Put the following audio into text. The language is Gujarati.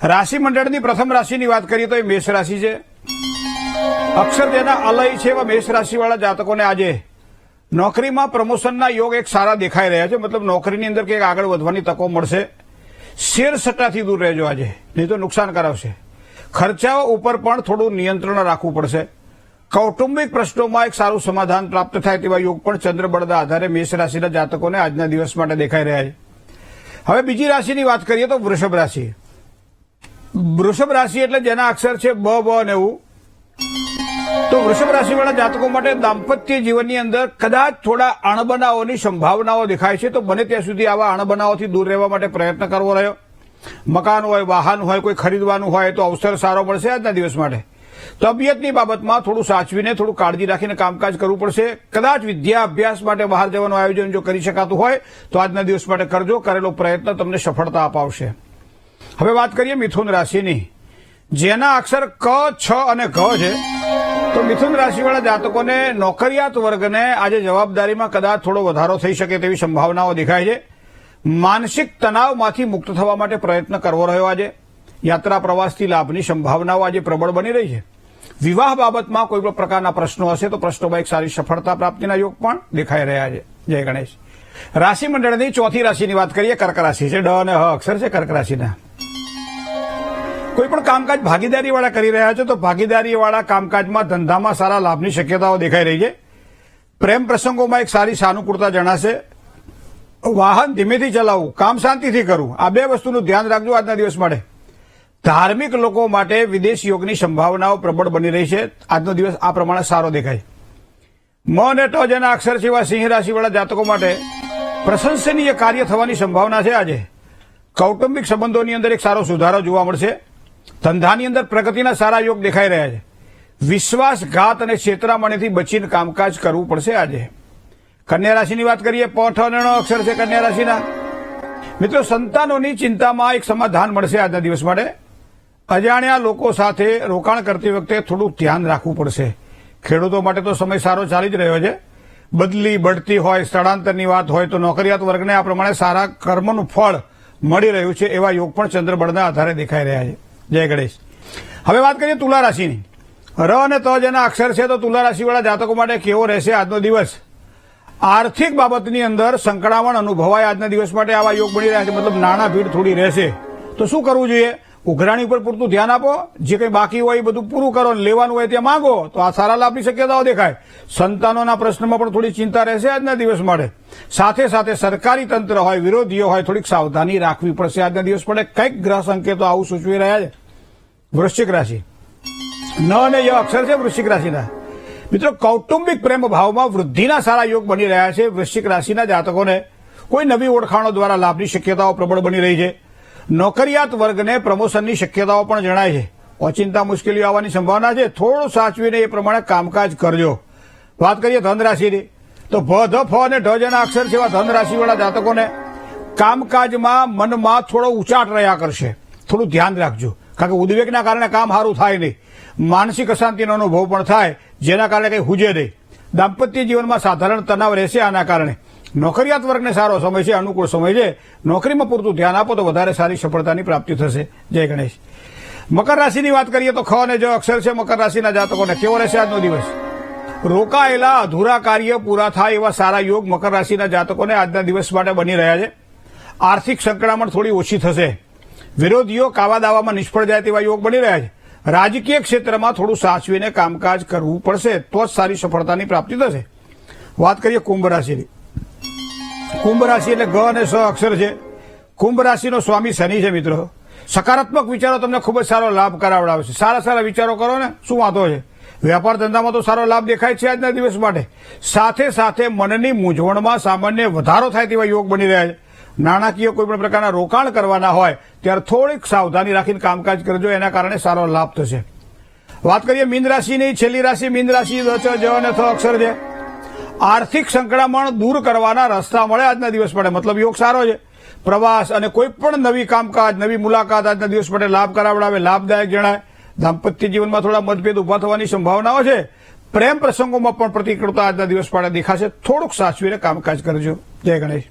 રાશિ મંડળની પ્રથમ રાશિની વાત કરીએ તો એ મેષ રાશિ છે. અક્ષર જેના અલય છે એવા મેષ રાશિવાળા જાતકોને આજે નોકરીમાં પ્રમોશનના યોગ એક સારા દેખાઈ રહ્યા છે. મતલબ નોકરીની અંદર કંઈક આગળ વધવાની તકો મળશે. શેર સટ્ટાથી દૂર રહેજો આજે, નહીં તો નુકસાન કરાવશે. ખર્ચાઓ ઉપર પણ થોડું નિયંત્રણ રાખવું પડશે. કૌટુંબિક પ્રશ્નોમાં એક સારું સમાધાન પ્રાપ્ત થાય તેવા યોગ પણ ચંદ્રબળના આધારે મેષ રાશિના જાતકોને આજના દિવસ માટે દેખાઈ રહ્યા છે. હવે બીજી રાશિની વાત કરીએ તો વૃષભ રાશિ. વૃષભ રાશિ એટલે જેના અક્ષર છે બ બ અને એવું. તો વૃષભ રાશિવાળા જાતકો માટે દાંપત્ય જીવનની અંદર કદાચ થોડા અણબનાવોની સંભાવનાઓ દેખાય છે. તો બને ત્યાં સુધી આવા અણબનાવોથી દૂર રહેવા માટે પ્રયત્ન કરવો રહ્યો. મકાન હોય, વાહન હોય, કોઈ ખરીદવાનું હોય તો અવસર સારો મળશે આજના દિવસ માટે. તબિયતની બાબતમાં થોડું સાચવીને, થોડું કાળજી રાખીને કામકાજ કરવું પડશે. કદાચ વિદ્યા અભ્યાસ માટે બહાર જવાનું આયોજન જો કરી શકાતું હોય તો આજના દિવસ માટે કરજો. કરેલો પ્રયત્ન તમને સફળતા અપાવશે. હવે વાત કરીએ મિથુન રાશિની, જેના અક્ષર ક, છ અને ઘ છે. તો મિથુન રાશિવાળા જાતકોને નોકરિયાત વર્ગને આજે જવાબદારીમાં કદાચ થોડો વધારો થઈ શકે તેવી સંભાવનાઓ દેખાય છે. માનસિક તણાવમાંથી મુક્ત થવા માટે પ્રયત્ન કરવો રહ્યો. આજે યાત્રા પ્રવાસથી લાભની સંભાવનાઓ આજે પ્રબળ બની રહી છે. વિવાહ બાબતમાં કોઈ પણ પ્રકારના પ્રશ્નો હશે તો પ્રશ્નોમાં એક સારી સફળતા પ્રાપ્તિના યોગ પણ દેખાઈ રહ્યા છે. જય ગણેશ. રાશિ મંડળની ચોથી રાશિની વાત કરીએ, કર્ક રાશિ છે. ડ અને હ અક્ષર છે કર્ક રાશિના. કોઈ પણ કામકાજ ભાગીદારીવાળા કરી રહ્યા છે તો ભાગીદારીવાળા કામકાજમાં, ધંધામાં સારા લાભની શક્યતાઓ દેખાઈ રહી છે. પ્રેમ પ્રસંગોમાં એક સારી સાનુકૂળતા જણાશે. વાહન ધીમેથી ચલાવવું, કામ શાંતિથી કરવું, આ બે વસ્તુનું ધ્યાન રાખજો આજના દિવસ માટે. ધાર્મિક લોકો માટે વિદેશ યોગની સંભાવનાઓ પ્રબળ બની રહી છે. આજનો દિવસ આ પ્રમાણે સારો દેખાય. મ અને ટ જેના અક્ષર છે એવા સિંહ રાશિવાળા જાતકો માટે પ્રશંસનીય કાર્ય થવાની સંભાવના છે. આજે કૌટુંબિક સંબંધોની અંદર એક સારો સુધારો જોવા મળશે. ધંધાની અંદર પ્રગતિના સારા યોગ દેખાઈ રહ્યા છે. વિશ્વાસઘાત અને છેતરામણીથી બચીને કામકાજ કરવું પડશે. આજે કન્યા રાશિની વાત કરીએ, પ, ઠ અને ણ અક્ષર છે કન્યા રાશિના. મિત્રો, સંતાનોની ચિંતામાં એક સમાધાન મળશે આજના દિવસ માટે. અજાણ્યા લોકો સાથે રોકાણ કરતી વખતે થોડું ધ્યાન રાખવું પડશે. ખેડૂતો માટે તો સમય સારો ચાલી જ રહ્યો છે. બદલી, બઢતી હોય, સ્થળાંતરની વાત હોય તો નોકરિયાત વર્ગને આ પ્રમાણે સારા કર્મનું ફળ મળી રહ્યું છે એવા યોગ પણ ચંદ્રબળના આધારે દેખાઈ રહ્યા છે. જય ગણેશ. હવે વાત કરીએ તુલા રાશિની. ર અને ત જેના અક્ષર છે તો તુલા રાશિવાળા જાતકો માટે કેવો રહેશે આજનો દિવસ? આર્થિક બાબતની અંદર સંકળામણ અનુભવાય આજના દિવસ માટે આવા યોગ બની રહ્યા છે. મતલબ નાણાં ભીડ થોડી રહેશે. તો શું કરવું જોઈએ? ઉઘરાણી ઉપર પૂરતું ધ્યાન આપો. જે કંઈ બાકી હોય એ બધું પૂરું કરો. લેવાનું હોય ત્યાં માંગો તો આ સારા લાભની શક્યતાઓ દેખાય. સંતાનોના પ્રશ્નમાં પણ થોડી ચિંતા રહેશે આજના દિવસ માટે. સાથે સાથે સરકારી તંત્ર હોય, વિરોધીઓ હોય, થોડીક સાવધાની રાખવી પડશે આજના દિવસ માટે. કંઈક ગ્રહ સંકેતો આવું સૂચવી રહ્યા છે. વૃશ્ચિક રાશિ. ન અને ય અક્ષર છે વૃશ્ચિક રાશિના. મિત્રો, કૌટુંબિક પ્રેમ ભાવમાં વૃદ્ધિના સારા યોગ બની રહ્યા છે. વૃશ્ચિક રાશિના જાતકોને કોઈ નવી ઓળખાણો દ્વારા લાભની શક્યતાઓ પ્રબળ બની રહી છે. નોકરિયાત વર્ગને પ્રમોશનની શક્યતાઓ પણ જણાય છે. ઓચિંતા મુશ્કેલીઓ આવવાની સંભાવના છે. થોડું સાચવીને એ પ્રમાણે કામકાજ કરજો. વાત કરીએ ધન રાશિની, તો ભ, ધ, ફ અને ઢ જેના અક્ષર છે એવા ધન રાશિવાળા જાતકોને કામકાજમાં મનમાં થોડો ઉચાટ રહ્યા કરશે. થોડું ધ્યાન રાખજો, કારણ કે ઉદ્વેગના કારણે કામ સારું થાય નહીં. માનસિક અશાંતિનો અનુભવ પણ થાય, જેના કારણે કંઈ હુજે નહીં. દાંપત્ય જીવનમાં સાધારણ તણાવ રહેશે. આના કારણે નોકરિયાત વર્ગને સારો સમય છે, અનુકૂળ સમય છે. નોકરીમાં પૂરતું ધ્યાન આપો તો વધારે સારી સફળતાની પ્રાપ્તિ થશે. જય ગણેશ. મકર રાશિની વાત કરીએ તો ખ અને જ અક્ષર છે મકર રાશિના જાતકોને કેવો રહેશે આજનો દિવસ? રોકાયેલા અધૂરા કાર્ય પૂરા થાય એવા સારા યોગ મકર રાશિના જાતકોને આજના દિવસ માટે બની રહ્યા છે. આર્થિક સંકળામણ થોડી ઓછી થશે. વિરોધીઓ કાવા દાવામાં નિષ્ફળ જાય તેવા યોગ બની રહ્યા છે. રાજકીય ક્ષેત્રમાં થોડું સાચવીને કામકાજ કરવું પડશે તો જ સારી સફળતાની પ્રાપ્તિ થશે. વાત કરીએ કુંભ રાશિની. કુંભ રાશિ એટલે ગ અને સ અક્ષર છે. કુંભ રાશિનો સ્વામી શનિ છે. મિત્રો, સકારાત્મક વિચારો તમને ખૂબ જ સારો લાભ કરાવડાવશે. સારા સારા વિચારો કરો ને, શું વાંધો છે? વેપાર ધંધામાં તો સારો લાભ દેખાય છે આજના દિવસ માટે. સાથે સાથે મનની મૂંઝવણમાં સામાન્ય વધારો થાય તેવા યોગ બની રહ્યા છે. નાણાકીય કોઈ પણ પ્રકારના રોકાણ કરવાના હોય ત્યારે થોડીક સાવધાની રાખીને કામકાજ કરજો. એના કારણે સારો લાભ થશે. વાત કરીએ મીન રાશિની, છેલ્લી રાશિ મીન રાશિ. ચ, જ અને થ અક્ષર છે. આર્થિક સંકળામણ દૂર કરવાના રસ્તા મળે આજના દિવસ માટે. મતલબ યોગ સારો છે. પ્રવાસ અને કોઈ પણ નવી કામકાજ, નવી મુલાકાત આજના દિવસ માટે લાભ કરાવડાવે, લાભદાયક જણાય. દાંપત્ય જીવનમાં થોડા મતભેદ ઉભા થવાની સંભાવનાઓ છે. પ્રેમ પ્રસંગોમાં પણ પ્રતિકૂળતા આજના દિવસ માટે દેખાશે. થોડુંક સાચવીને કામકાજ કરજો. જય ગણેશ.